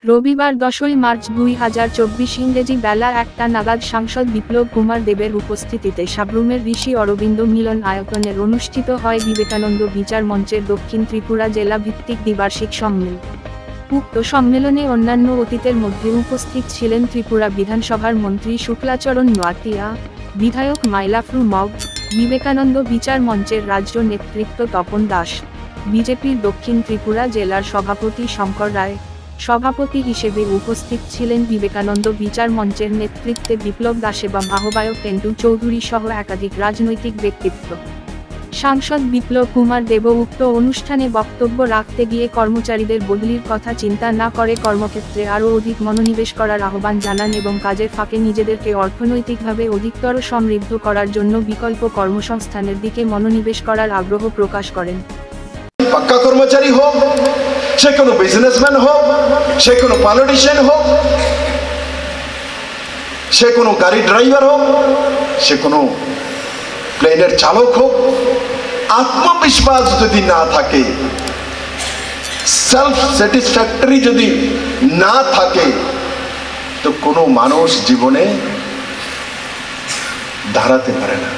রবিবার 10ই মার্চ 2024 ইংরেজি বেলা 1টা নাগাদ সাংসদ বিপ্লব কুমার দেবের উপস্থিতিতে সাব্রুমের ঋষি অরবিন্দ মিলন আয়তনের অনুষ্ঠিত হয় বিবেকানন্দ বিচার মঞ্চের দক্ষিণ ত্রিপুরা জেলা ভিত্তিক দ্বিবার্ষিক সম্মেলন। উক্ত সম্মেলনে অন্যান্য অতিথির মধ্যে উপস্থিত ছিলেন ত্রিপুরা বিধানসভার মন্ত্রী শুক্লাচরণ নোয়াতিয়া, বিধায়ক মাইলাফরু মগ, বিবেকানন্দ বিচার মঞ্চের রাজ্য নেতৃত্ব তপন দাস, বিজেপির দক্ষিণ ত্রিপুরা জেলার সভাপতি শঙ্কর রায়। সভাপতি হিসেবে উপস্থিত ছিলেন বিবেকানন্দ বিচার মঞ্চের নেতৃত্বে বিপ্লব দাস এবং আহ্বায়ক টেন্ডু চৌধুরী সহ একাধিক রাজনৈতিক ব্যক্তিত্ব। সাংসদ বিপ্লব কুমার দেব উক্ত অনুষ্ঠানে বক্তব্য রাখতে গিয়ে কর্মচারীদের বদলির কথা চিন্তা না করে কর্মক্ষেত্রে আরও অধিক মনোনিবেশ করার আহ্বান জানান এবং কাজের ফাঁকে নিজেদেরকে অর্থনৈতিকভাবে অধিকতর সমৃদ্ধ করার জন্য বিকল্প কর্মসংস্থানের দিকে মনোনিবেশ করার আগ্রহ প্রকাশ করেন। পাক্কা কর্মচারী হোক, সে কোনো বিজনেসম্যান হোক, সে কোনো পলিটিশিয়ান হোক, সে কোনো গাড়ি ড্রাইভার হোক, সে কোনো প্লেনের চালক হোক, আত্মবিশ্বাস যদি না থাকে, সেলফ স্যাটিসফ্যাক্টরি যদি না থাকে, তো কোনো মানুষ জীবনে দাঁড়াতে পারে না।